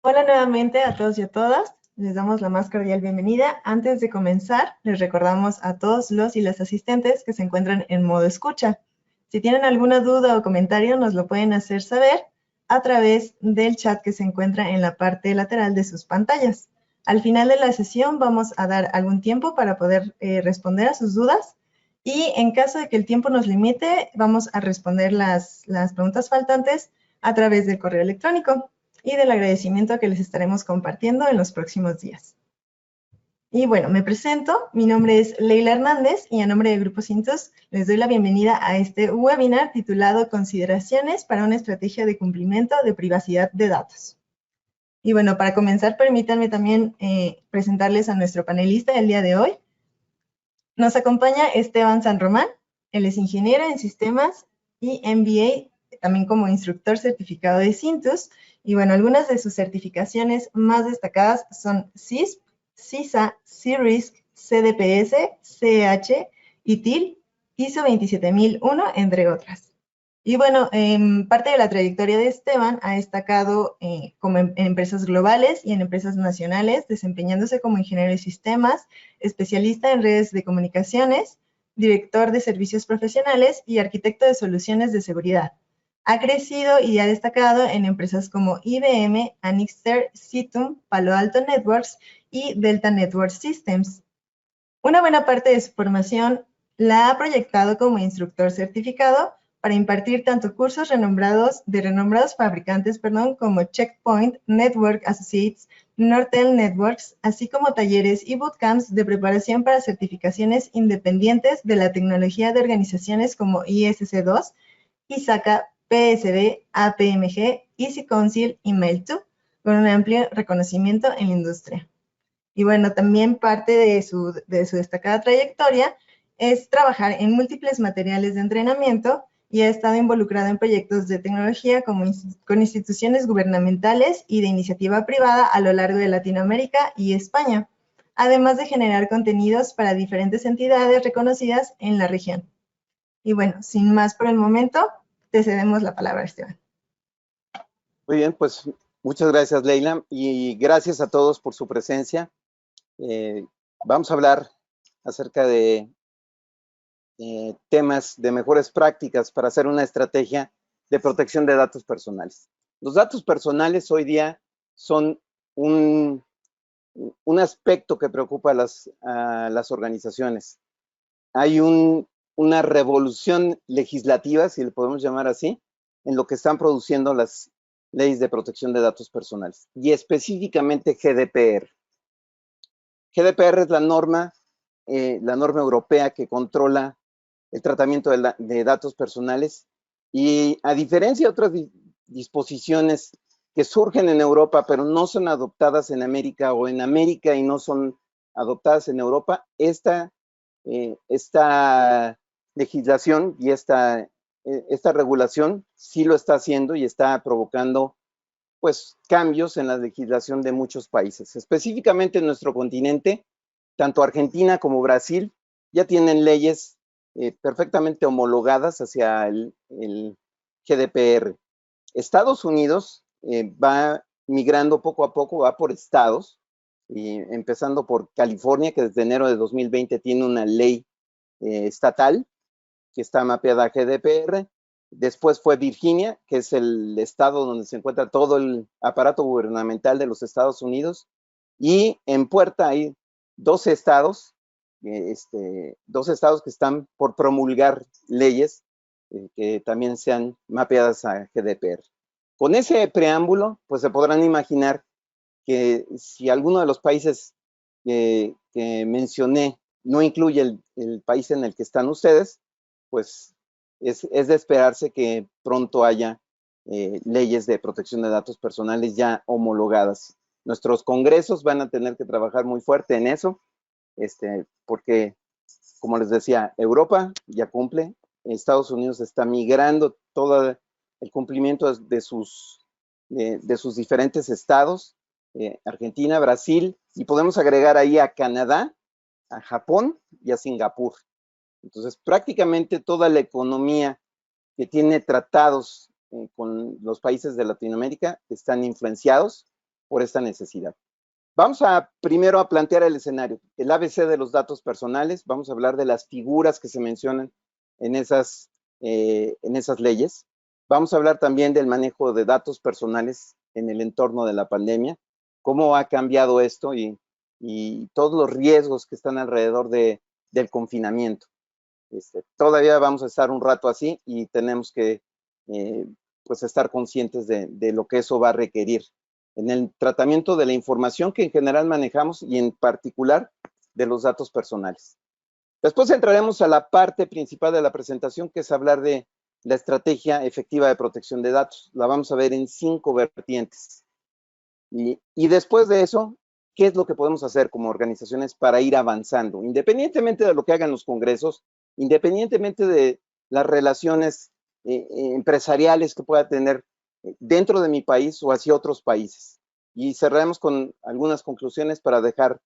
Hola nuevamente a todos y a todas. Les damos la más cordial bienvenida. Antes de comenzar, les recordamos a todos los y las asistentes que se encuentran en modo escucha. Si tienen alguna duda o comentario, nos lo pueden hacer saber a través del chat que se encuentra en la parte lateral de sus pantallas. Al final de la sesión vamos a dar algún tiempo para poder responder a sus dudas y en caso de que el tiempo nos limite, vamos a responder las preguntas faltantes a través del correo electrónico y del agradecimiento que les estaremos compartiendo en los próximos días. Y bueno, me presento, mi nombre es Leila Hernández y a nombre de Grupo Cintos les doy la bienvenida a este webinar titulado Consideraciones para una estrategia de cumplimiento de privacidad de datos. Y bueno, para comenzar, permítanme también presentarles a nuestro panelista del día de hoy. Nos acompaña Esteban San Román, él es ingeniero en sistemas y MBA, también como instructor certificado de Cintus. Y bueno, algunas de sus certificaciones más destacadas son CISP, CISA, CIRISC, CDPS, CEH, ITIL, ISO 27001, entre otras. Y bueno, parte de la trayectoria de Esteban ha destacado como en empresas globales y en empresas nacionales, desempeñándose como ingeniero de sistemas, especialista en redes de comunicaciones, director de servicios profesionales y arquitecto de soluciones de seguridad. Ha crecido y ha destacado en empresas como IBM, Anixter, Citum, Palo Alto Networks y Delta Network Systems. Una buena parte de su formación la ha proyectado como instructor certificado para impartir tanto cursos de renombrados fabricantes, como Checkpoint, Network Associates, Nortel Networks, así como talleres y bootcamps de preparación para certificaciones independientes de la tecnología de organizaciones como ISC2, ISACA, PSD, APMG, Easy Council y Mail2, con un amplio reconocimiento en la industria. Y bueno, también parte de su destacada trayectoria es trabajar en múltiples materiales de entrenamiento y ha estado involucrado en proyectos de tecnología con instituciones gubernamentales y de iniciativa privada a lo largo de Latinoamérica y España, además de generar contenidos para diferentes entidades reconocidas en la región. Y bueno, sin más por el momento, te cedemos la palabra, Esteban. Muy bien, pues muchas gracias, Leila, y gracias a todos por su presencia. Vamos a hablar acerca de temas de mejores prácticas para hacer una estrategia de protección de datos personales. Los datos personales hoy día son un aspecto que preocupa a las organizaciones. Hay una revolución legislativa, si le podemos llamar así, en lo que están produciendo las leyes de protección de datos personales, y específicamente GDPR. GDPR es la norma europea que controla el tratamiento de datos personales, y a diferencia de otras disposiciones que surgen en Europa, pero no son adoptadas en América, o en América y no son adoptadas en Europa, esta legislación y esta regulación sí lo está haciendo y está provocando pues cambios en la legislación de muchos países. Específicamente en nuestro continente, tanto Argentina como Brasil ya tienen leyes perfectamente homologadas hacia el GDPR. Estados Unidos va migrando poco a poco, va por estados, empezando por California, que desde enero de 2020 tiene una ley estatal que está mapeada a GDPR. Después fue Virginia, que es el estado donde se encuentra todo el aparato gubernamental de los Estados Unidos. Y en puerta hay 12 estados, 12 estados que están por promulgar leyes que también sean mapeadas a GDPR. Con ese preámbulo, pues se podrán imaginar que si alguno de los países que mencioné no incluye el país en el que están ustedes, pues es de esperarse que pronto haya leyes de protección de datos personales ya homologadas. Nuestros congresos van a tener que trabajar muy fuerte en eso, porque, como les decía, Europa ya cumple, Estados Unidos está migrando todo el cumplimiento de sus diferentes estados, Argentina, Brasil, y podemos agregar ahí a Canadá, a Japón y a Singapur. Entonces, prácticamente toda la economía que tiene tratados con los países de Latinoamérica están influenciados por esta necesidad. Vamos primero a plantear el escenario, el ABC de los datos personales. Vamos a hablar de las figuras que se mencionan en esas leyes. Vamos a hablar también del manejo de datos personales en el entorno de la pandemia, cómo ha cambiado esto y todos los riesgos que están alrededor del confinamiento. Todavía vamos a estar un rato así y tenemos que pues estar conscientes de lo que eso va a requerir en el tratamiento de la información que en general manejamos y en particular de los datos personales. Después entraremos a la parte principal de la presentación, que es hablar de la estrategia efectiva de protección de datos. La vamos a ver en 5 vertientes. Y después de eso, ¿qué es lo que podemos hacer como organizaciones para ir avanzando? Independientemente de lo que hagan los congresos, independientemente de las relaciones empresariales que pueda tener dentro de mi país o hacia otros países. Y cerraremos con algunas conclusiones para dejar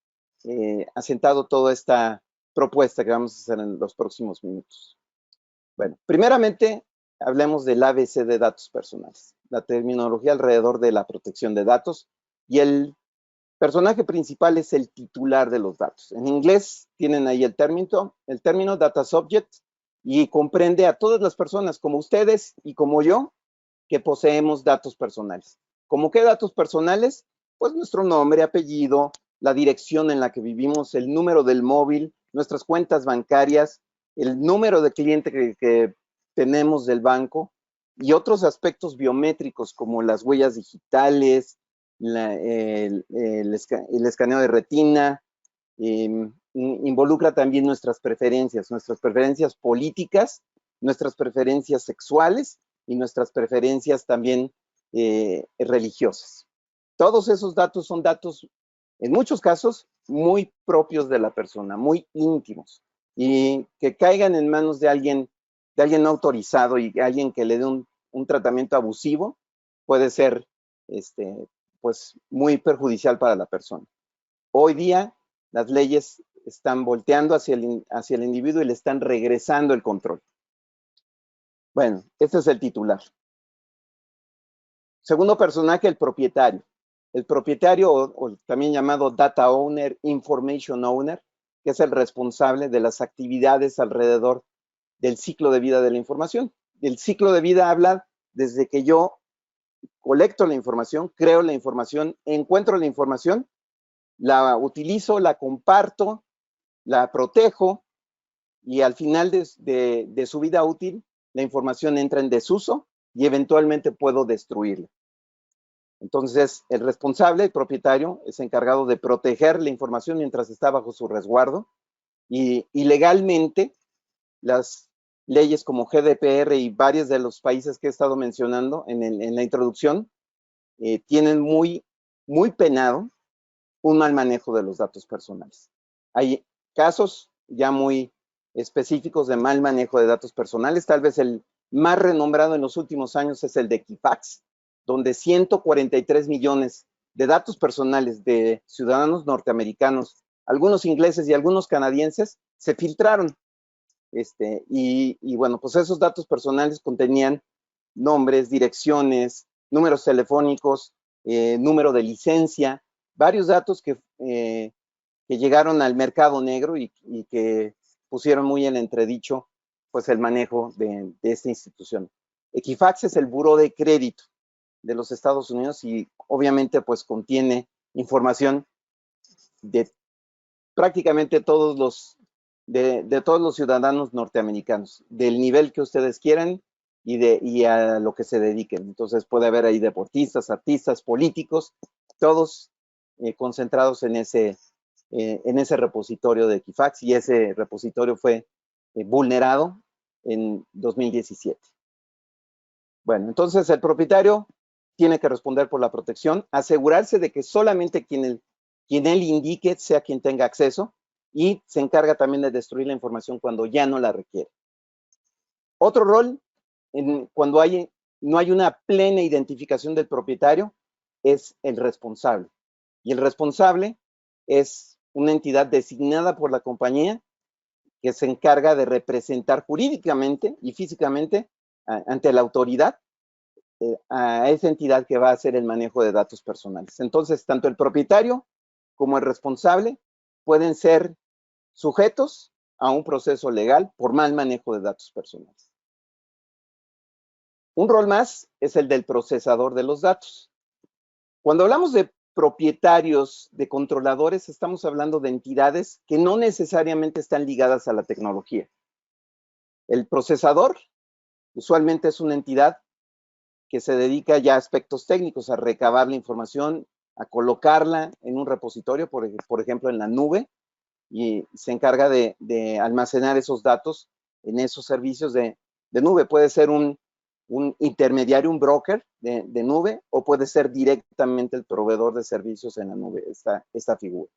asentado toda esta propuesta que vamos a hacer en los próximos minutos. Bueno, primeramente hablemos del ABC de datos personales, la terminología alrededor de la protección de datos, y el personaje principal es el titular de los datos. En inglés tienen ahí el término data subject, y comprende a todas las personas como ustedes y como yo que poseemos datos personales. ¿Cómo qué datos personales? Pues nuestro nombre, apellido, la dirección en la que vivimos, el número del móvil, nuestras cuentas bancarias, el número de cliente que tenemos del banco y otros aspectos biométricos como las huellas digitales, el escaneo de retina. Involucra también nuestras preferencias políticas, nuestras preferencias sexuales y nuestras preferencias también religiosas. Todos esos datos son datos, en muchos casos, muy propios de la persona, muy íntimos, y que caigan en manos de alguien no autorizado y alguien que le dé un tratamiento abusivo puede ser pues muy perjudicial para la persona. Hoy día las leyes están volteando hacia el individuo y le están regresando el control. Bueno, este es el titular. Segundo personaje, el propietario. El propietario, o también llamado Data Owner, Information Owner, que es el responsable de las actividades alrededor del ciclo de vida de la información. El ciclo de vida habla desde que yo colecto la información, creo la información, encuentro la información, la utilizo, la comparto, la protejo, y al final de su vida útil, la información entra en desuso y eventualmente puedo destruirla. Entonces, el responsable, el propietario, es encargado de proteger la información mientras está bajo su resguardo, y legalmente las leyes como GDPR y varios de los países que he estado mencionando en la introducción tienen muy penado un mal manejo de los datos personales. Hay casos ya muy específicos de mal manejo de datos personales. Tal vez el más renombrado en los últimos años es el de Equifax, donde 143 millones de datos personales de ciudadanos norteamericanos, algunos ingleses y algunos canadienses, se filtraron. Y bueno, pues esos datos personales contenían nombres, direcciones, números telefónicos, número de licencia, varios datos que llegaron al mercado negro y que pusieron muy en entredicho pues el manejo de esta institución. Equifax es el buró de crédito de los Estados Unidos y obviamente pues contiene información de prácticamente todos los ciudadanos norteamericanos, del nivel que ustedes quieran y a lo que se dediquen. Entonces puede haber ahí deportistas, artistas, políticos, todos concentrados en ese repositorio de Equifax, y ese repositorio fue vulnerado en 2017. Bueno, entonces el propietario tiene que responder por la protección, asegurarse de que solamente quien él indique sea quien tenga acceso, y se encarga también de destruir la información cuando ya no la requiere. Otro rol, cuando no hay una plena identificación del propietario, es el responsable. Y el responsable es una entidad designada por la compañía que se encarga de representar jurídicamente y físicamente ante la autoridad a esa entidad que va a hacer el manejo de datos personales. Entonces, tanto el propietario como el responsable pueden ser sujetos a un proceso legal por mal manejo de datos personales. Un rol más es el del procesador de los datos. Cuando hablamos de propietarios, de controladores, estamos hablando de entidades que no necesariamente están ligadas a la tecnología. El procesador usualmente es una entidad que se dedica ya a aspectos técnicos, a recabar la información, a colocarla en un repositorio, por ejemplo, en la nube, y se encarga de almacenar esos datos en esos servicios de nube. Puede ser un intermediario, un broker de nube, o puede ser directamente el proveedor de servicios en la nube, esta figura.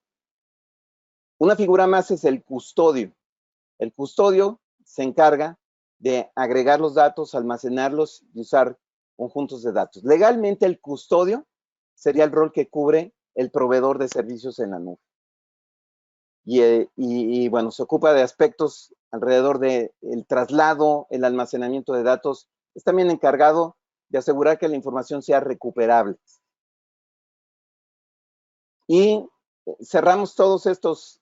Una figura más es el custodio. El custodio se encarga de agregar los datos, almacenarlos y usar conjuntos de datos. Legalmente, el custodio sería el rol que cubre el proveedor de servicios en la nube. Y bueno, se ocupa de aspectos alrededor del traslado, el almacenamiento de datos. Es también encargado de asegurar que la información sea recuperable. Y cerramos todos estos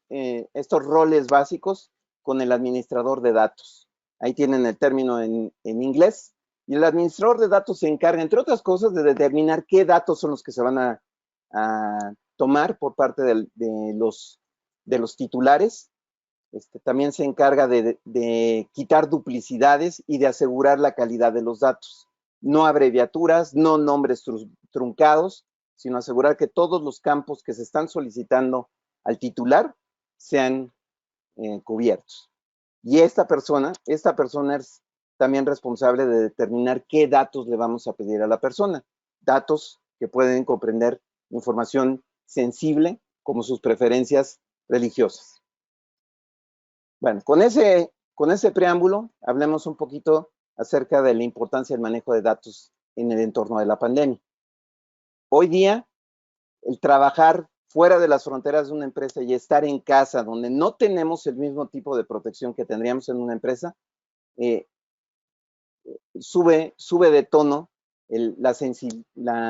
roles básicos con el administrador de datos. Ahí tienen el término en inglés. Y el administrador de datos se encarga, entre otras cosas, de determinar qué datos son los que se van a tomar por parte de los titulares. También se encarga de quitar duplicidades y de asegurar la calidad de los datos. No abreviaturas, no nombres truncados, sino asegurar que todos los campos que se están solicitando al titular sean cubiertos. Y esta persona es también responsable de determinar qué datos le vamos a pedir a la persona. Datos que pueden comprender información sensible, como sus preferencias religiosas. Bueno, con ese preámbulo, hablemos un poquito acerca de la importancia del manejo de datos en el entorno de la pandemia. Hoy día, el trabajar fuera de las fronteras de una empresa y estar en casa, donde no tenemos el mismo tipo de protección que tendríamos en una empresa, sube de tono la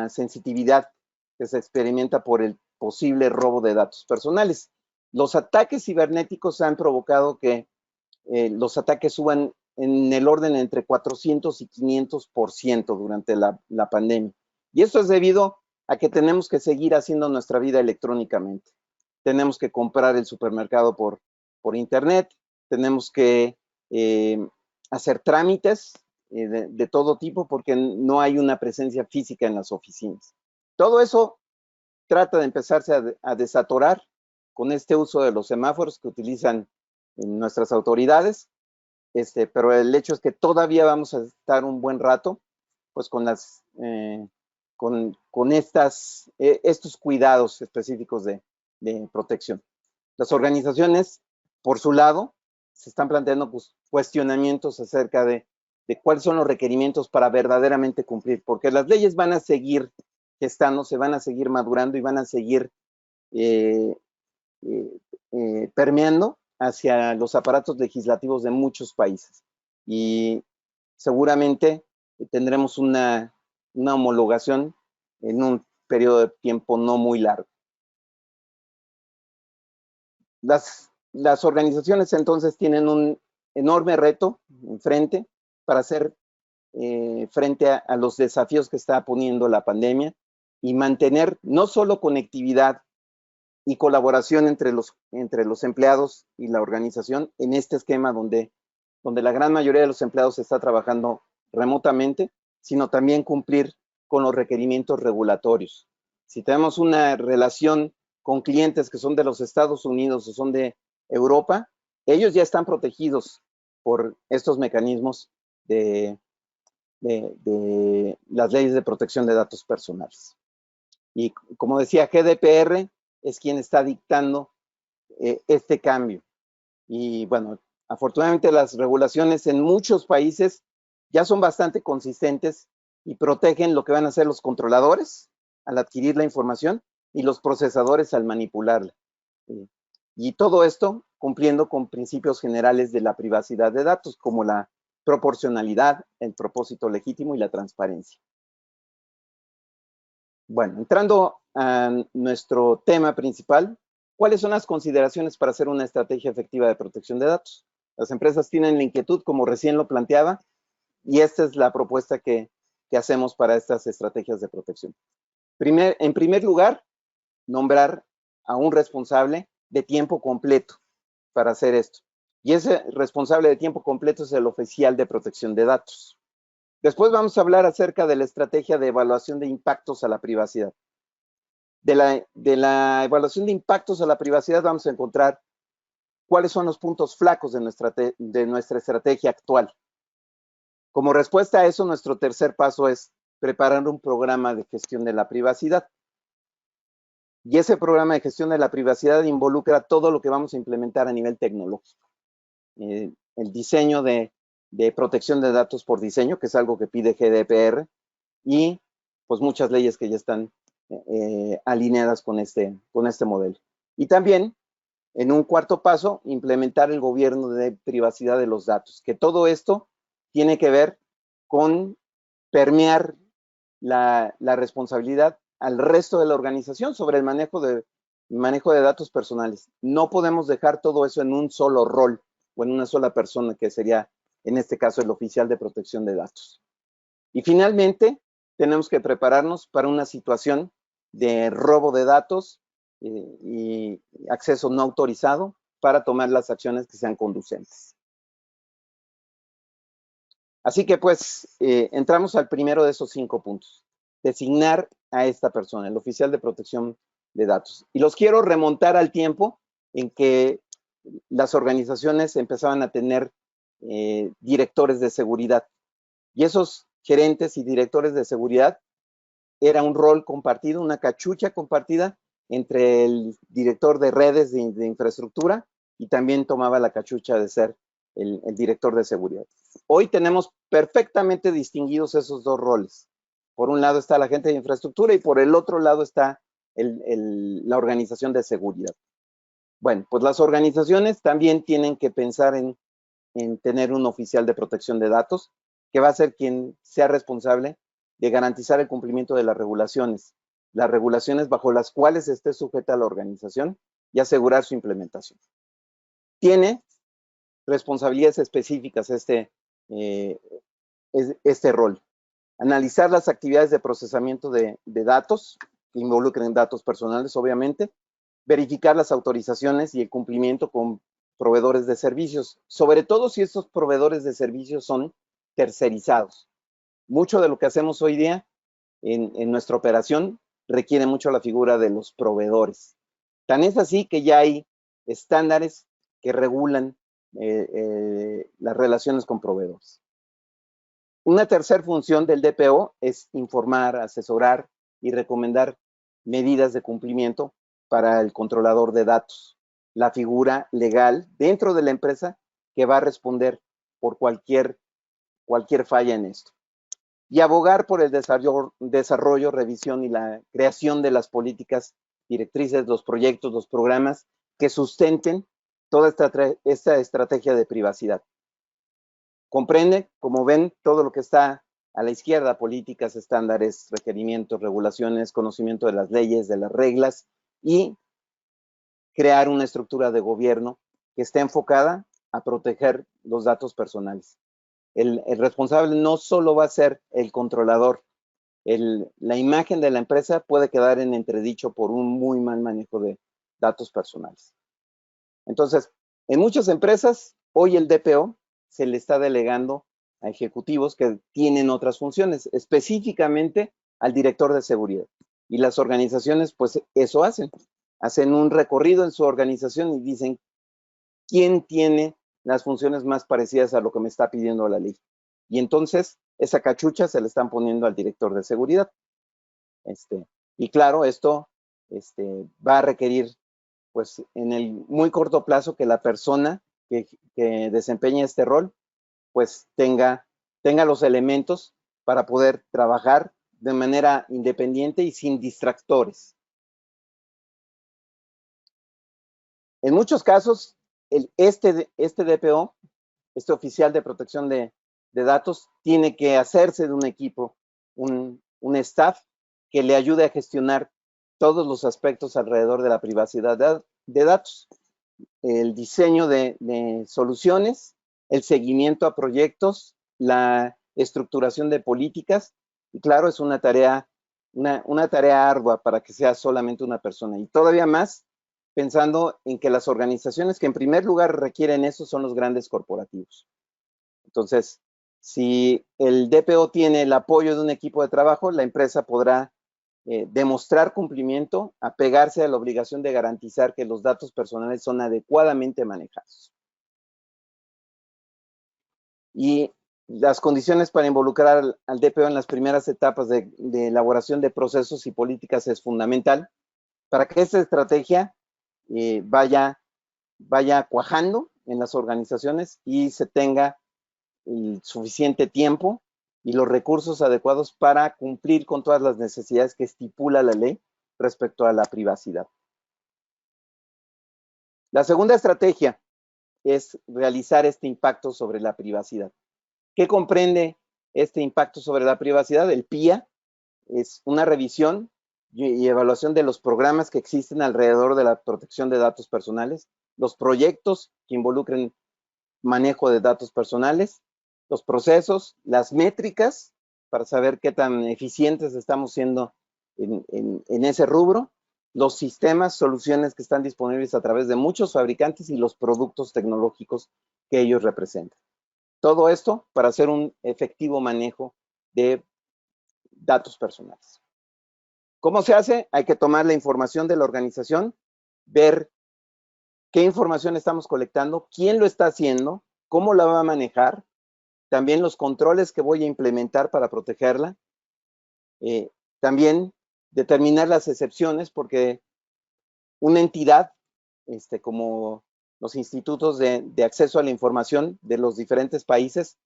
sensitividad que se experimenta por el posible robo de datos personales. Los ataques cibernéticos han provocado que los ataques suban en el orden entre 400 y 500% durante la pandemia. Y esto es debido a que tenemos que seguir haciendo nuestra vida electrónicamente. Tenemos que comprar el supermercado por internet, tenemos que hacer trámites de todo tipo porque no hay una presencia física en las oficinas. Todo eso trata de empezarse a desatorar con este uso de los semáforos que utilizan nuestras autoridades, pero el hecho es que todavía vamos a estar un buen rato pues con estos cuidados específicos de protección. Las organizaciones, por su lado, se están planteando pues, cuestionamientos acerca de cuáles son los requerimientos para verdaderamente cumplir, porque las leyes van a seguir gestándose, van a seguir madurando y van a seguir permeando hacia los aparatos legislativos de muchos países. Y seguramente tendremos una homologación en un periodo de tiempo no muy largo. Las organizaciones entonces tienen un enorme reto enfrente para hacer frente a los desafíos que está poniendo la pandemia y mantener no solo conectividad y colaboración entre los empleados y la organización en este esquema donde la gran mayoría de los empleados está trabajando remotamente, sino también cumplir con los requerimientos regulatorios. Si tenemos una relación con clientes que son de los Estados Unidos o son de Europa, ellos ya están protegidos por estos mecanismos de las leyes de protección de datos personales. Y como decía, GDPR es quien está dictando este cambio. Y bueno, afortunadamente las regulaciones en muchos países ya son bastante consistentes y protegen lo que van a hacer los controladores al adquirir la información y los procesadores al manipularla. Y todo esto cumpliendo con principios generales de la privacidad de datos, como la proporcionalidad, el propósito legítimo y la transparencia. Bueno, entrando a nuestro tema principal, ¿cuáles son las consideraciones para hacer una estrategia efectiva de protección de datos? Las empresas tienen la inquietud, como recién lo planteaba, y esta es la propuesta que hacemos para estas estrategias de protección. En primer lugar, nombrar a un responsable de tiempo completo para hacer esto. Y ese responsable de tiempo completo es el oficial de protección de datos. Después vamos a hablar acerca de la estrategia de evaluación de impactos a la privacidad. De la evaluación de impactos a la privacidad vamos a encontrar cuáles son los puntos flacos de nuestra estrategia actual. Como respuesta a eso, nuestro tercer paso es preparar un programa de gestión de la privacidad. Y ese programa de gestión de la privacidad involucra todo lo que vamos a implementar a nivel tecnológico. El diseño de protección de datos por diseño, que es algo que pide GDPR, y pues muchas leyes que ya están alineadas con este modelo. Y también, en un cuarto paso, implementar el gobierno de privacidad de los datos, que todo esto tiene que ver con permear la responsabilidad al resto de la organización sobre el manejo de datos personales. No podemos dejar todo eso en un solo rol o en una sola persona, que sería, en este caso, el oficial de protección de datos. Y finalmente, tenemos que prepararnos para una situación de robo de datos y acceso no autorizado para tomar las acciones que sean conducentes. Así que pues entramos al primero de esos 5 puntos. Designar a esta persona, el oficial de protección de datos. Y los quiero remontar al tiempo en que las organizaciones empezaban a tener directores de seguridad. Y esos gerentes y directores de seguridad era un rol compartido, una cachucha compartida entre el director de redes de infraestructura y también tomaba la cachucha de ser el director de seguridad. Hoy tenemos perfectamente distinguidos esos dos roles. Por un lado está la gente de infraestructura y por el otro lado está la organización de seguridad. Bueno, pues las organizaciones también tienen que pensar en tener un oficial de protección de datos que va a ser quien sea responsable de garantizar el cumplimiento de las regulaciones bajo las cuales esté sujeta la organización y asegurar su implementación. Tiene responsabilidades específicas este rol. Analizar las actividades de procesamiento de datos que involucren datos personales, obviamente. Verificar las autorizaciones y el cumplimiento con proveedores de servicios, sobre todo si estos proveedores de servicios son tercerizados. Mucho de lo que hacemos hoy día en nuestra operación requiere mucho la figura de los proveedores. Tan es así que ya hay estándares que regulan las relaciones con proveedores. Una tercera función del DPO es informar, asesorar y recomendar medidas de cumplimiento para el controlador de datos, la figura legal dentro de la empresa que va a responder por cualquier falla en esto. Y abogar por el desarrollo, revisión y la creación de las políticas directrices, los proyectos, los programas que sustenten toda esta estrategia de privacidad. Comprende, como ven, todo lo que está a la izquierda: políticas, estándares, requerimientos, regulaciones, conocimiento de las leyes, de las reglas, y crear una estructura de gobierno que esté enfocada a proteger los datos personales. El responsable no solo va a ser el controlador. La imagen de la empresa puede quedar en entredicho por un muy mal manejo de datos personales. Entonces, en muchas empresas, hoy el DPO se le está delegando a ejecutivos que tienen otras funciones, específicamente al director de seguridad. Y las organizaciones, pues, eso hacen. Hacen un recorrido en su organización y dicen, ¿quién tiene las funciones más parecidas a lo que me está pidiendo la ley? Y entonces, esa cachucha se le están poniendo al director de seguridad. Y claro, esto va a requerir, pues, en el muy corto plazo, que la persona que desempeñe este rol, pues, tenga los elementos para poder trabajar de manera independiente y sin distractores. En muchos casos, este DPO, este oficial de protección de datos, tiene que hacerse de un equipo, un staff que le ayude a gestionar todos los aspectos alrededor de la privacidad de datos. El diseño de soluciones, el seguimiento a proyectos, la estructuración de políticas, y claro, es una tarea ardua para que sea solamente una persona. Y todavía más pensando en que las organizaciones que en primer lugar requieren eso son los grandes corporativos. Entonces, si el DPO tiene el apoyo de un equipo de trabajo, la empresa podrá demostrar cumplimiento, apegarse a la obligación de garantizar que los datos personales son adecuadamente manejados. Y las condiciones para involucrar al DPO en las primeras etapas de elaboración de procesos y políticas es fundamental para que esta estrategia vaya cuajando en las organizaciones y se tenga el suficiente tiempo y los recursos adecuados para cumplir con todas las necesidades que estipula la ley respecto a la privacidad. La segunda estrategia es realizar este impacto sobre la privacidad. ¿Qué comprende este impacto sobre la privacidad? El PIA es una revisión y evaluación de los programas que existen alrededor de la protección de datos personales, los proyectos que involucren manejo de datos personales, los procesos, las métricas para saber qué tan eficientes estamos siendo en ese rubro, los sistemas, soluciones que están disponibles a través de muchos fabricantes y los productos tecnológicos que ellos representan. Todo esto para hacer un efectivo manejo de datos personales. ¿Cómo se hace? Hay que tomar la información de la organización, ver qué información estamos colectando, quién lo está haciendo, cómo la va a manejar, también los controles que voy a implementar para protegerla, también determinar las excepciones, porque una entidad como los institutos de acceso a la información de los diferentes países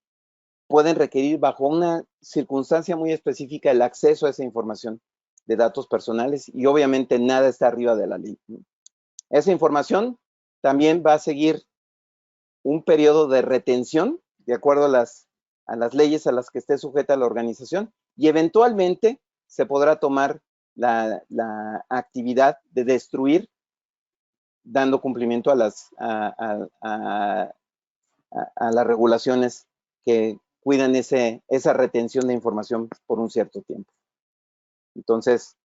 pueden requerir bajo una circunstancia muy específica el acceso a esa información de datos personales y obviamente nada está arriba de la ley. Esa información también va a seguir un periodo de retención de acuerdo a las leyes a las que esté sujeta la organización y eventualmente se podrá tomar la actividad de destruir dando cumplimiento a las regulaciones que cuidan esa retención de información por un cierto tiempo. Entonces,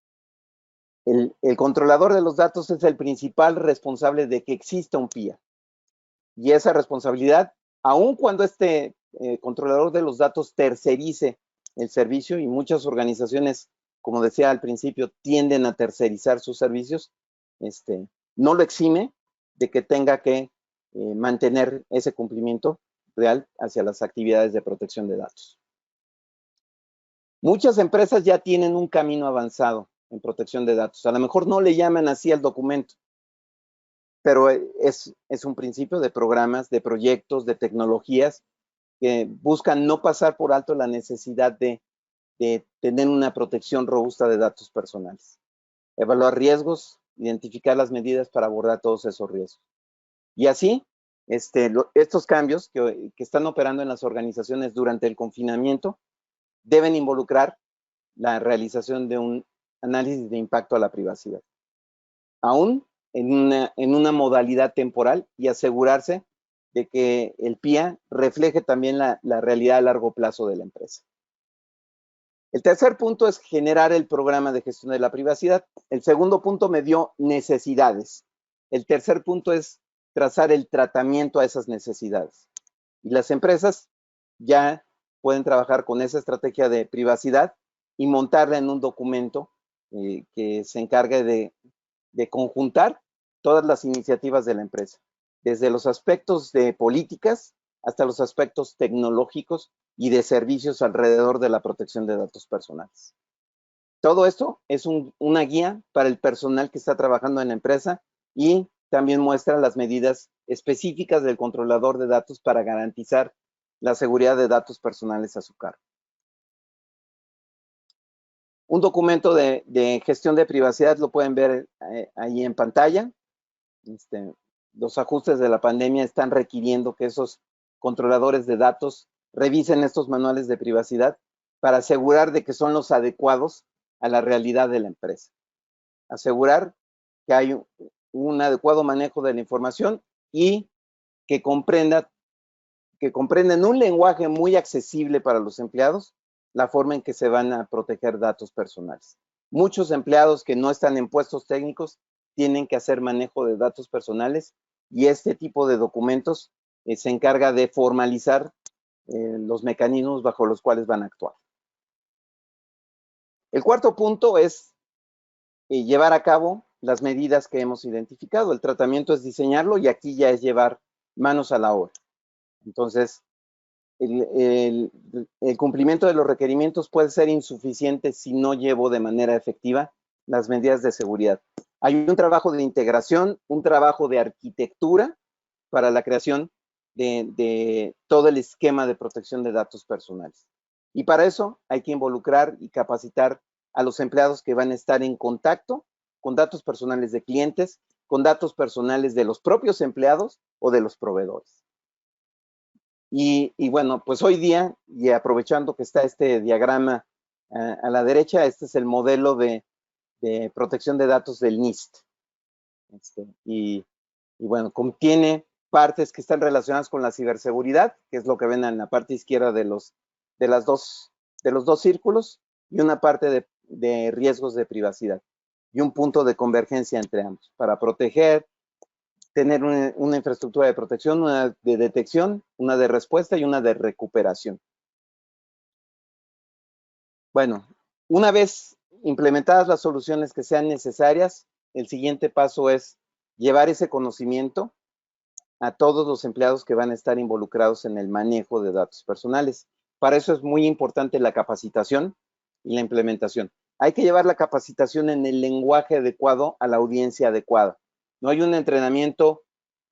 el controlador de los datos es el principal responsable de que exista un PIA. Y esa responsabilidad, aun cuando este controlador de los datos tercerice el servicio, y muchas organizaciones, como decía al principio, tienden a tercerizar sus servicios, no lo exime de que tenga que mantener ese cumplimiento real hacia las actividades de protección de datos. Muchas empresas ya tienen un camino avanzado en protección de datos. A lo mejor no le llaman así al documento, pero es un principio de programas, de proyectos, de tecnologías que buscan no pasar por alto la necesidad de tener una protección robusta de datos personales. Evaluar riesgos, identificar las medidas para abordar todos esos riesgos. Y así, estos cambios que están operando en las organizaciones durante el confinamiento deben involucrar la realización de un análisis de impacto a la privacidad, aún en una modalidad temporal, y asegurarse de que el PIA refleje también la realidad a largo plazo de la empresa. El tercer punto es generar el programa de gestión de la privacidad. El segundo punto me dio necesidades. El tercer punto es trazar el tratamiento a esas necesidades. Y las empresas ya pueden trabajar con esa estrategia de privacidad y montarla en un documento que se encargue de conjuntar todas las iniciativas de la empresa, desde los aspectos de políticas hasta los aspectos tecnológicos y de servicios alrededor de la protección de datos personales. Todo esto es una guía para el personal que está trabajando en la empresa y también muestra las medidas específicas del controlador de datos para garantizar la seguridad de datos personales a su cargo. Un documento de gestión de privacidad lo pueden ver ahí en pantalla. Los ajustes de la pandemia están requiriendo que esos controladores de datos revisen estos manuales de privacidad para asegurar de que son los adecuados a la realidad de la empresa. Asegurar que hay un adecuado manejo de la información y que comprendan en un lenguaje muy accesible para los empleados la forma en que se van a proteger datos personales. Muchos empleados que no están en puestos técnicos tienen que hacer manejo de datos personales y este tipo de documentos se encarga de formalizar los mecanismos bajo los cuales van a actuar. El cuarto punto es llevar a cabo las medidas que hemos identificado. El tratamiento es diseñarlo y aquí ya es llevar manos a la obra. Entonces, el cumplimiento de los requerimientos puede ser insuficiente si no llevo de manera efectiva las medidas de seguridad. Hay un trabajo de integración, un trabajo de arquitectura para la creación de todo el esquema de protección de datos personales. Y para eso hay que involucrar y capacitar a los empleados que van a estar en contacto con datos personales de clientes, con datos personales de los propios empleados o de los proveedores. Y bueno, pues hoy día, y aprovechando que está este diagrama a la derecha, este es el modelo de protección de datos del NIST. Y bueno, contiene partes que están relacionadas con la ciberseguridad, que es lo que ven en la parte izquierda de los dos círculos, y una parte de riesgos de privacidad, y un punto de convergencia entre ambos, para proteger, tener una infraestructura de protección, una de detección, una de respuesta y una de recuperación. Bueno, una vez implementadas las soluciones que sean necesarias, el siguiente paso es llevar ese conocimiento a todos los empleados que van a estar involucrados en el manejo de datos personales. Para eso es muy importante la capacitación y la implementación. Hay que llevar la capacitación en el lenguaje adecuado a la audiencia adecuada. No hay un entrenamiento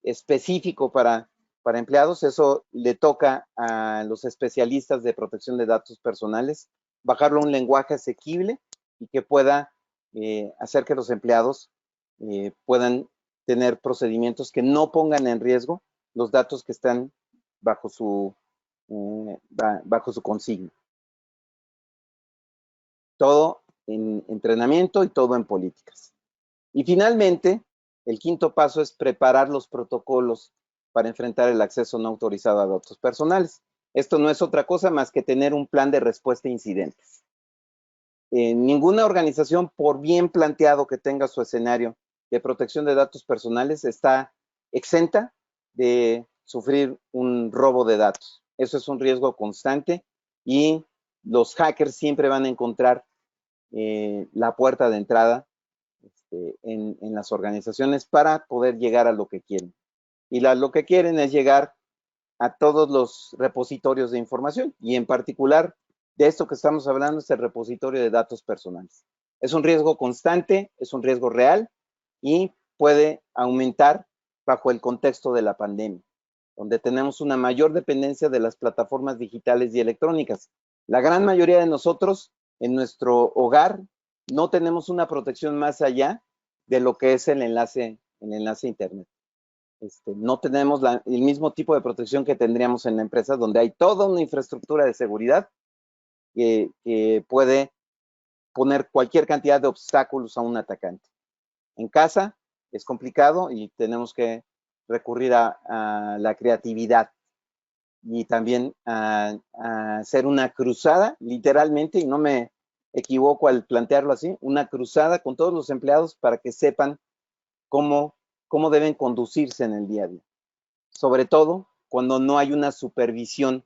específico para empleados, eso le toca a los especialistas de protección de datos personales, bajarlo a un lenguaje asequible y que pueda hacer que los empleados puedan tener procedimientos que no pongan en riesgo los datos que están bajo su consigna. Todo en entrenamiento y todo en políticas. Y finalmente, el quinto paso es preparar los protocolos para enfrentar el acceso no autorizado a datos personales. Esto no es otra cosa más que tener un plan de respuesta a incidentes. Ninguna organización, por bien planteado que tenga su escenario de protección de datos personales, está exenta de sufrir un robo de datos. Eso es un riesgo constante y los hackers siempre van a encontrar la puerta de entrada en las organizaciones para poder llegar a lo que quieren. Y lo que quieren es llegar a todos los repositorios de información y en particular de esto que estamos hablando es el repositorio de datos personales. Es un riesgo constante, es un riesgo real y puede aumentar bajo el contexto de la pandemia, donde tenemos una mayor dependencia de las plataformas digitales y electrónicas. La gran mayoría de nosotros en nuestro hogar no tenemos una protección más allá de lo que es el enlace a Internet. No tenemos el mismo tipo de protección que tendríamos en la empresa, donde hay toda una infraestructura de seguridad que puede poner cualquier cantidad de obstáculos a un atacante. En casa es complicado y tenemos que recurrir a la creatividad y también a hacer una cruzada, literalmente, y no me equivoco al plantearlo así, una cruzada con todos los empleados para que sepan cómo deben conducirse en el día a día. Sobre todo cuando no hay una supervisión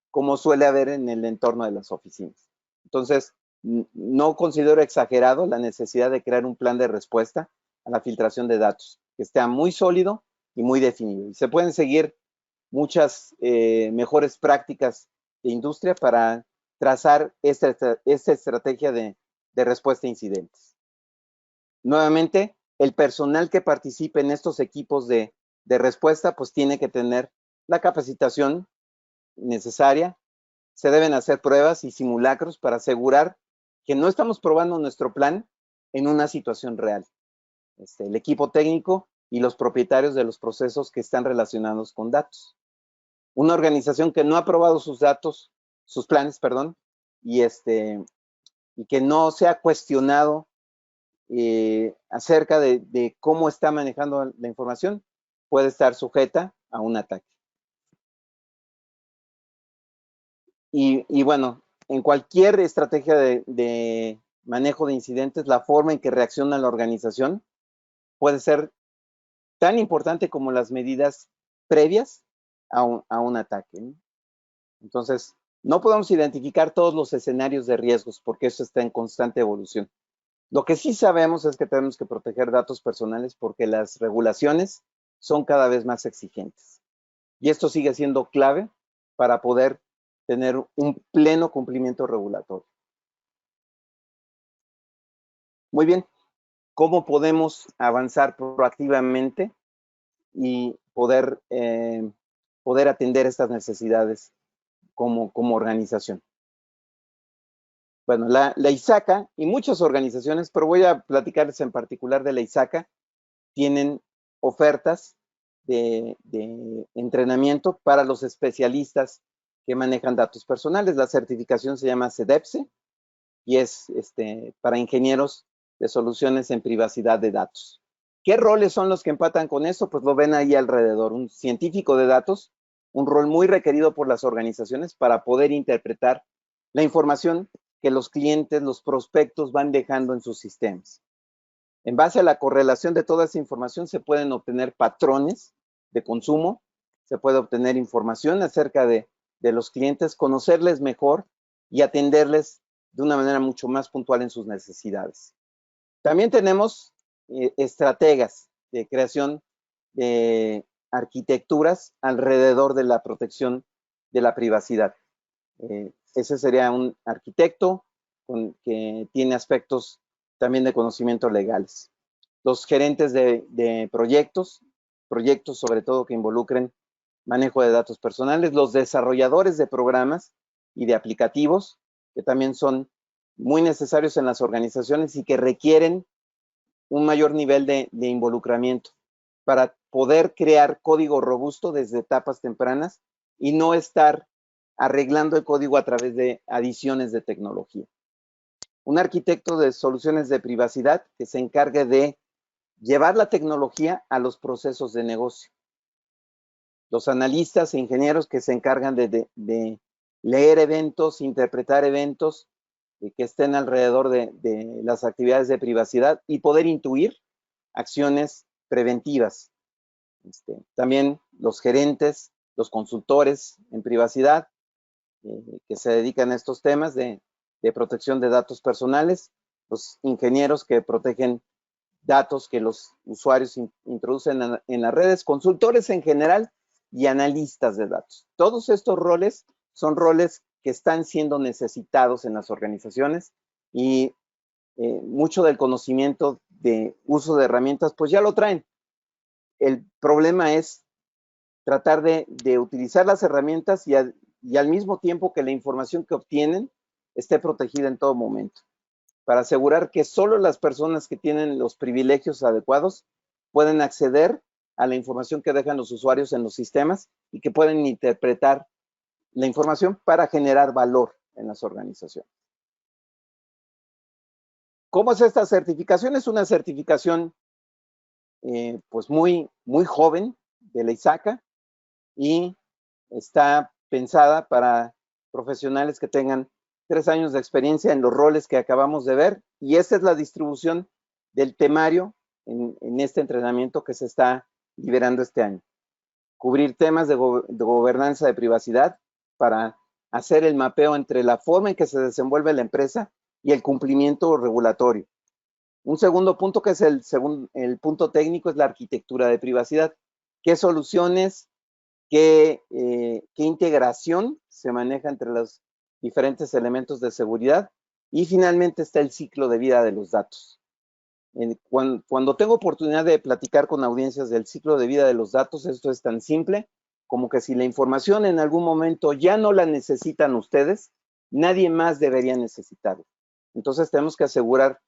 como suele haber en el entorno de las oficinas. Entonces, no considero exagerado la necesidad de crear un plan de respuesta a la filtración de datos, que esté muy sólido y muy definido. Y se pueden seguir muchas mejores prácticas de industria para trazar esta estrategia de respuesta a incidentes. Nuevamente, el personal que participe en estos equipos de respuesta, pues tiene que tener la capacitación necesaria. Se deben hacer pruebas y simulacros para asegurar que no estamos probando nuestro plan en una situación real. El equipo técnico y los propietarios de los procesos que están relacionados con datos. Una organización que no ha probado sus datos, sus planes, perdón, y y que no sea cuestionado acerca de cómo está manejando la información, puede estar sujeta a un ataque. Y bueno, en cualquier estrategia de manejo de incidentes, la forma en que reacciona la organización puede ser tan importante como las medidas previas a un ataque, ¿no? Entonces, no podemos identificar todos los escenarios de riesgos porque eso está en constante evolución. Lo que sí sabemos es que tenemos que proteger datos personales porque las regulaciones son cada vez más exigentes. Y esto sigue siendo clave para poder tener un pleno cumplimiento regulatorio. Muy bien, ¿cómo podemos avanzar proactivamente y poder atender estas necesidades como organización? Bueno, la ISACA y muchas organizaciones, pero voy a platicarles en particular de la ISACA, tienen ofertas de entrenamiento para los especialistas que manejan datos personales. La certificación se llama CEDEPSE y es para ingenieros de soluciones en privacidad de datos. ¿Qué roles son los que empatan con eso? Pues lo ven ahí alrededor. Un científico de datos, un rol muy requerido por las organizaciones para poder interpretar la información que los clientes, los prospectos van dejando en sus sistemas. En base a la correlación de toda esa información se pueden obtener patrones de consumo, se puede obtener información acerca de los clientes, conocerles mejor y atenderles de una manera mucho más puntual en sus necesidades. También tenemos estrategas de creación de arquitecturas alrededor de la protección de la privacidad. Ese sería un arquitecto que tiene aspectos también de conocimiento legales. Los gerentes de proyectos sobre todo que involucren manejo de datos personales, los desarrolladores de programas y de aplicativos, que también son muy necesarios en las organizaciones y que requieren un mayor nivel de involucramiento para poder crear código robusto desde etapas tempranas y no estar arreglando el código a través de adiciones de tecnología. Un arquitecto de soluciones de privacidad que se encargue de llevar la tecnología a los procesos de negocio. Los analistas e ingenieros que se encargan de leer eventos, interpretar eventos que estén alrededor de las actividades de privacidad y poder intuir acciones preventivas. También los gerentes, los consultores en privacidad que se dedican a estos temas de protección de datos personales, los ingenieros que protegen datos que los usuarios introducen en las redes, consultores en general y analistas de datos. Todos estos roles son roles que están siendo necesitados en las organizaciones y mucho del conocimiento de uso de herramientas pues ya lo traen. El problema es tratar de utilizar las herramientas y al mismo tiempo que la información que obtienen esté protegida en todo momento, para asegurar que solo las personas que tienen los privilegios adecuados pueden acceder a la información que dejan los usuarios en los sistemas y que pueden interpretar la información para generar valor en las organizaciones. ¿Cómo es esta certificación? Es una certificación pues muy joven de la ISACA y está pensada para profesionales que tengan 3 años de experiencia en los roles que acabamos de ver, y esta es la distribución del temario en este entrenamiento que se está liberando este año. Cubrir temas de gobernanza de privacidad para hacer el mapeo entre la forma en que se desenvuelve la empresa y el cumplimiento regulatorio. Un segundo punto, que es el punto técnico, es la arquitectura de privacidad. ¿Qué soluciones, qué integración se maneja entre los diferentes elementos de seguridad? Y finalmente está el ciclo de vida de los datos. Cuando tengo oportunidad de platicar con audiencias del ciclo de vida de los datos, esto es tan simple como que si la información en algún momento ya no la necesitan ustedes, nadie más debería necesitarla. Entonces tenemos que asegurar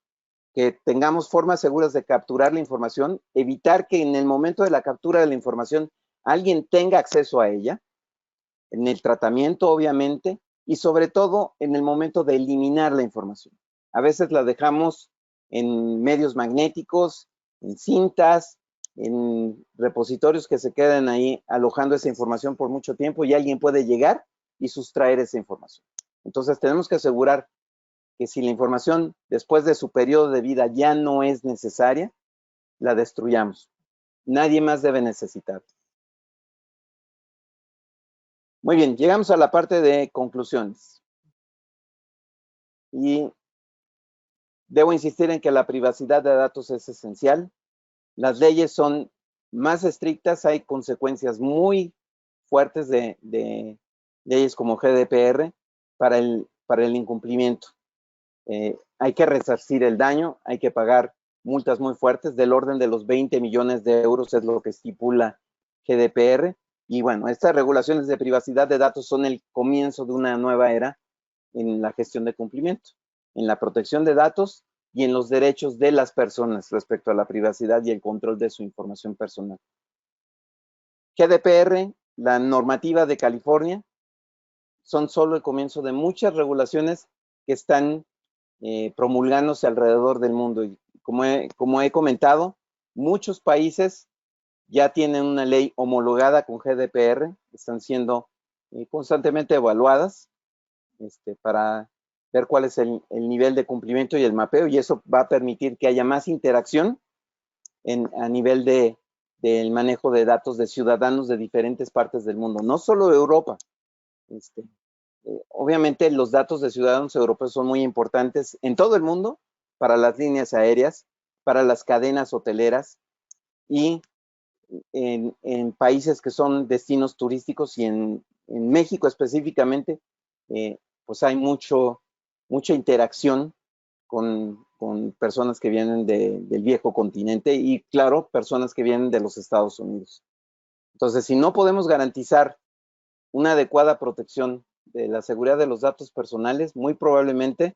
que tengamos formas seguras de capturar la información, evitar que en el momento de la captura de la información alguien tenga acceso a ella, en el tratamiento obviamente, y sobre todo en el momento de eliminar la información. A veces la dejamos en medios magnéticos, en cintas, en repositorios que se quedan ahí alojando esa información por mucho tiempo y alguien puede llegar y sustraer esa información. Entonces tenemos que asegurar que si la información después de su periodo de vida ya no es necesaria, la destruyamos. Nadie más debe necesitar. Muy bien, llegamos a la parte de conclusiones. Y debo insistir en que la privacidad de datos es esencial. Las leyes son más estrictas, hay consecuencias muy fuertes de leyes como GDPR para el incumplimiento. Hay que resarcir el daño, hay que pagar multas muy fuertes del orden de los 20 millones de euros, es lo que estipula GDPR. Y bueno, estas regulaciones de privacidad de datos son el comienzo de una nueva era en la gestión de cumplimiento, en la protección de datos y en los derechos de las personas respecto a la privacidad y el control de su información personal. GDPR, la normativa de California, son solo el comienzo de muchas regulaciones que están promulgándose alrededor del mundo. Y como he comentado, muchos países ya tienen una ley homologada con GDPR, están siendo constantemente evaluadas para ver cuál es el nivel de cumplimiento y el mapeo, y eso va a permitir que haya más interacción a nivel del manejo de datos de ciudadanos de diferentes partes del mundo, no solo Europa. Obviamente los datos de ciudadanos europeos son muy importantes en todo el mundo, para las líneas aéreas, para las cadenas hoteleras y en países que son destinos turísticos, y en México específicamente, pues hay mucha interacción con personas que vienen del viejo continente y, claro, personas que vienen de los Estados Unidos. Entonces, si no podemos garantizar una adecuada protección de la seguridad de los datos personales, muy probablemente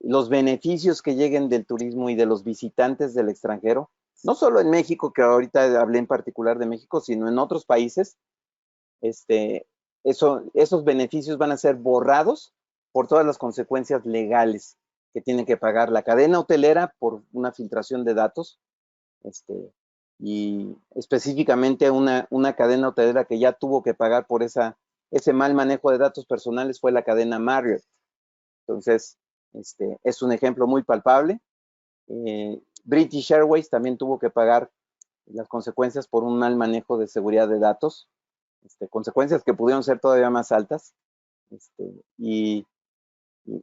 los beneficios que lleguen del turismo y de los visitantes del extranjero, no solo en México, que ahorita hablé en particular de México, sino en otros países, esos beneficios van a ser borrados por todas las consecuencias legales que tiene que pagar la cadena hotelera por una filtración de datos, y específicamente una cadena hotelera que ya tuvo que pagar por ese mal manejo de datos personales fue la cadena Marriott. Entonces, es un ejemplo muy palpable. British Airways también tuvo que pagar las consecuencias por un mal manejo de seguridad de datos, consecuencias que pudieron ser todavía más altas. Y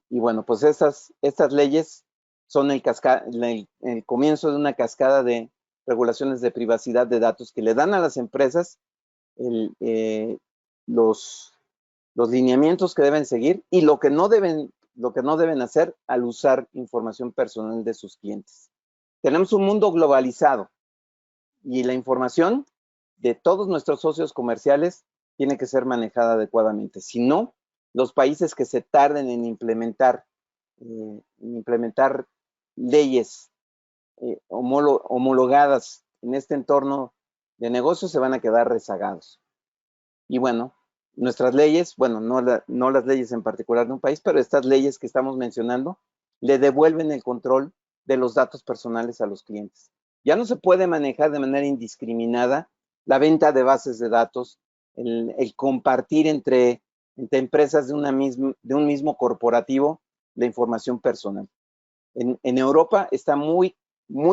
bueno, pues estas leyes son el comienzo de una cascada de regulaciones de privacidad de datos que le dan a las empresas los lineamientos que deben seguir y lo que no deben hacer al usar información personal de sus clientes. Tenemos un mundo globalizado y la información de todos nuestros socios comerciales tiene que ser manejada adecuadamente. Si no, los países que se tarden en implementar leyes homologadas en este entorno de negocios se van a quedar rezagados. Y bueno, nuestras leyes, bueno, no las leyes en particular de un país, pero estas leyes que estamos mencionando, le devuelven el control de los datos personales a los clientes. Ya no se puede manejar de manera indiscriminada la venta de bases de datos, el compartir entre empresas de un mismo corporativo la información personal. En Europa está muy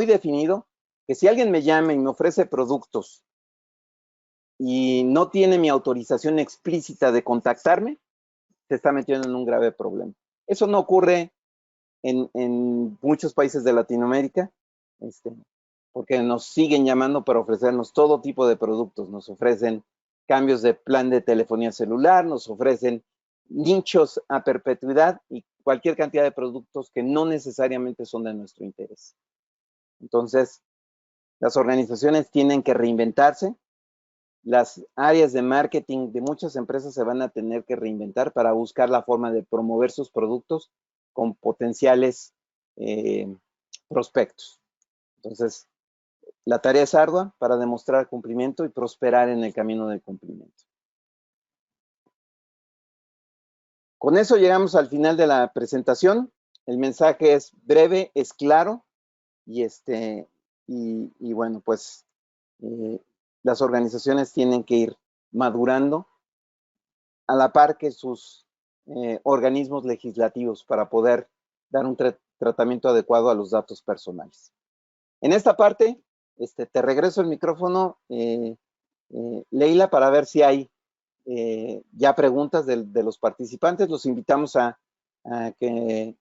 definido que si alguien me llama y me ofrece productos y no tiene mi autorización explícita de contactarme, se está metiendo en un grave problema. Eso no ocurre en muchos países de Latinoamérica, porque nos siguen llamando para ofrecernos todo tipo de productos. Nos ofrecen cambios de plan de telefonía celular, nos ofrecen nichos a perpetuidad y cualquier cantidad de productos que no necesariamente son de nuestro interés. Entonces, las organizaciones tienen que reinventarse. Las áreas de marketing de muchas empresas se van a tener que reinventar para buscar la forma de promover sus productos con potenciales prospectos. Entonces, la tarea es ardua para demostrar cumplimiento y prosperar en el camino del cumplimiento. Con eso llegamos al final de la presentación. el mensaje es breve, es claro, y bueno, pues las organizaciones tienen que ir madurando a la par que sus organismos legislativos para poder dar un tratamiento adecuado a los datos personales. En esta parte, te regreso el micrófono, Leila, para ver si hay ya preguntas de los participantes. Los invitamos a que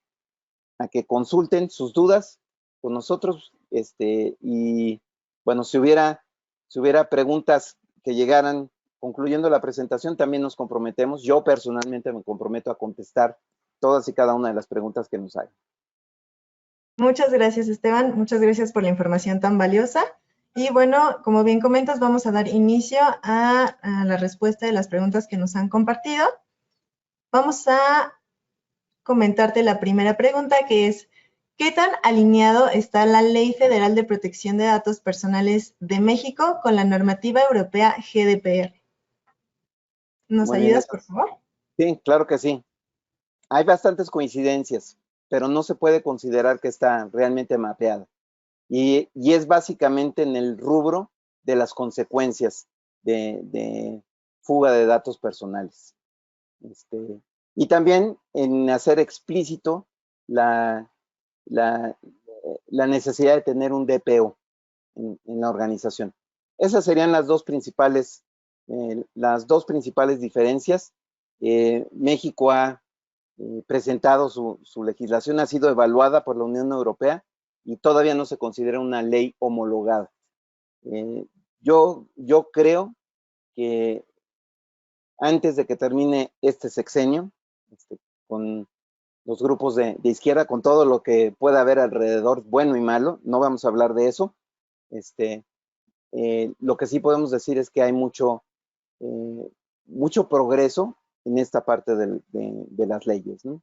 consulten sus dudas con nosotros, y bueno, si hubiera preguntas que llegaran concluyendo la presentación, también nos comprometemos, yo personalmente me comprometo a contestar todas y cada una de las preguntas que nos hagan. Muchas gracias, Esteban. Muchas gracias por la información tan valiosa. Y bueno, como bien comentas, vamos a dar inicio a la respuesta de las preguntas que nos han compartido. Vamos a comentarte la primera pregunta, que es, ¿qué tan alineado está la Ley Federal de Protección de Datos Personales de México con la normativa europea GDPR? ¿Nos ayudas, por favor? Sí, claro que sí. Hay bastantes coincidencias, pero no se puede considerar que está realmente mapeada. Y es básicamente en el rubro de las consecuencias de fuga de datos personales. Y también en hacer explícito la necesidad de tener un DPO en la organización. Esas serían las dos principales diferencias. México ha presentado su legislación, ha sido evaluada por la Unión Europea y todavía no se considera una ley homologada. Yo creo que antes de que termine este sexenio, con los grupos de izquierda, con todo lo que pueda haber alrededor, bueno y malo, no vamos a hablar de eso. Lo que sí podemos decir es que hay mucho progreso en esta parte de las leyes, ¿no?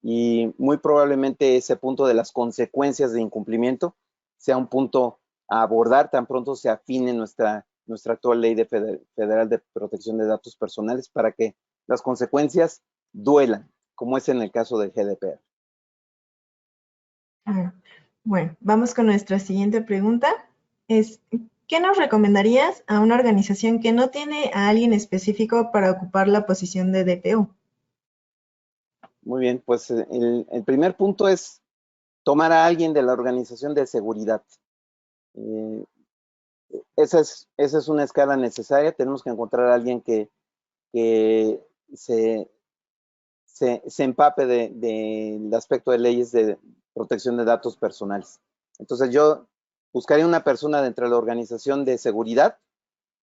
Y muy probablemente ese punto de las consecuencias de incumplimiento sea un punto a abordar tan pronto se afine nuestra actual ley federal de protección de datos personales para que las consecuencias duelan, como es en el caso del GDPR. Bueno, vamos con nuestra siguiente pregunta. ¿Qué nos recomendarías a una organización que no tiene a alguien específico para ocupar la posición de DPO? Muy bien, pues el primer punto es tomar a alguien de la organización de seguridad. Esa es una escala necesaria. Tenemos que encontrar a alguien que se empape del aspecto de leyes de protección de datos personales. Entonces yo buscaría una persona dentro de la organización de seguridad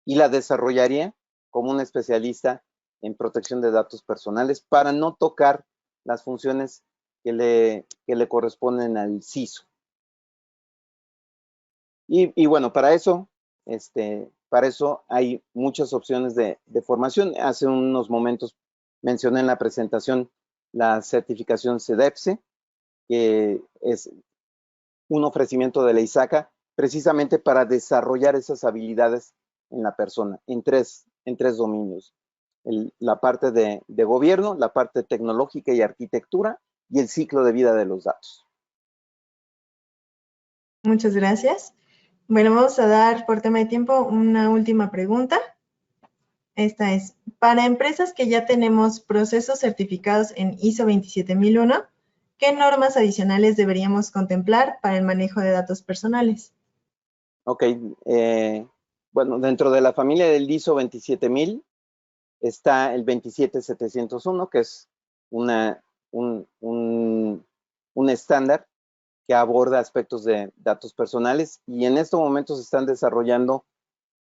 y la desarrollaría como un especialista en protección de datos personales para no tocar las funciones que le corresponden al CISO. Y bueno, para eso hay muchas opciones de formación. Hace unos momentos mencioné en la presentación la certificación CEDEPSE, que es un ofrecimiento de la ISACA precisamente para desarrollar esas habilidades en la persona, en tres dominios. La parte de gobierno, la parte tecnológica y arquitectura, y el ciclo de vida de los datos. Muchas gracias. Bueno, vamos a dar por tema de tiempo una última pregunta. Esta es, para empresas que ya tenemos procesos certificados en ISO 27001, ¿qué normas adicionales deberíamos contemplar para el manejo de datos personales? Ok, bueno, dentro de la familia del ISO 27000 está el 27701, que es un estándar que aborda aspectos de datos personales, y en estos momentos se están desarrollando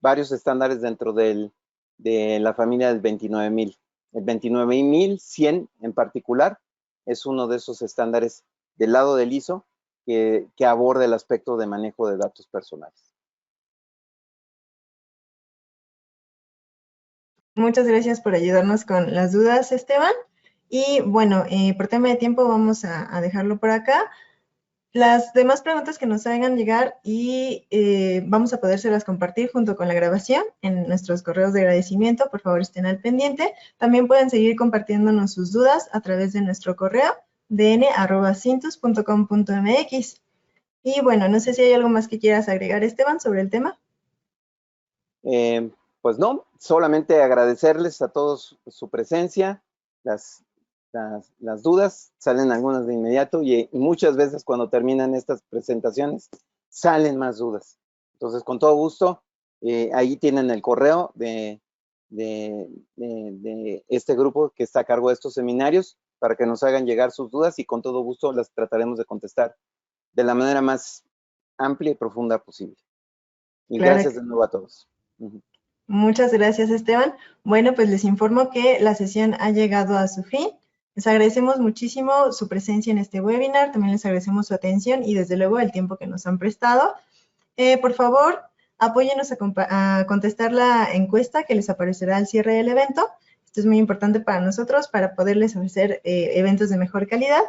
varios estándares dentro de la familia del 29000. El 29100 en particular es uno de esos estándares del lado del ISO que aborda el aspecto de manejo de datos personales. Muchas gracias por ayudarnos con las dudas, Esteban. Y bueno, por tema de tiempo vamos a dejarlo por acá. Las demás preguntas que nos hagan llegar y vamos a podérselas compartir junto con la grabación en nuestros correos de agradecimiento. Por favor, estén al pendiente. También pueden seguir compartiéndonos sus dudas a través de nuestro correo dn@cintus.com.mx. Y bueno, no sé si hay algo más que quieras agregar, Esteban, sobre el tema. Pues no, solamente agradecerles a todos su presencia, las dudas, salen algunas de inmediato y muchas veces cuando terminan estas presentaciones salen más dudas. Entonces, con todo gusto, ahí tienen el correo de este grupo que está a cargo de estos seminarios para que nos hagan llegar sus dudas y con todo gusto las trataremos de contestar de la manera más amplia y profunda posible. Y Claro. gracias de nuevo a todos. Muchas gracias, Esteban. Bueno, pues les informo que la sesión ha llegado a su fin. Les agradecemos muchísimo su presencia en este webinar, también les agradecemos su atención y desde luego el tiempo que nos han prestado. Por favor, apóyenos a contestar la encuesta que les aparecerá al cierre del evento. Esto es muy importante para nosotros para poderles ofrecer eventos de mejor calidad.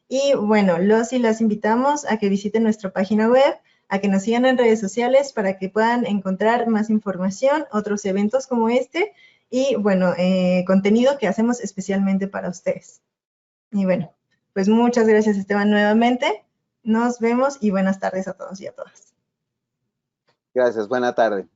Y bueno, los y las invitamos a que visiten nuestra página web, a que nos sigan en redes sociales para que puedan encontrar más información, otros eventos como este y bueno, contenido que hacemos especialmente para ustedes. Y bueno, pues muchas gracias, Esteban, nuevamente. Nos vemos y buenas tardes a todos y a todas. Gracias, buena tarde.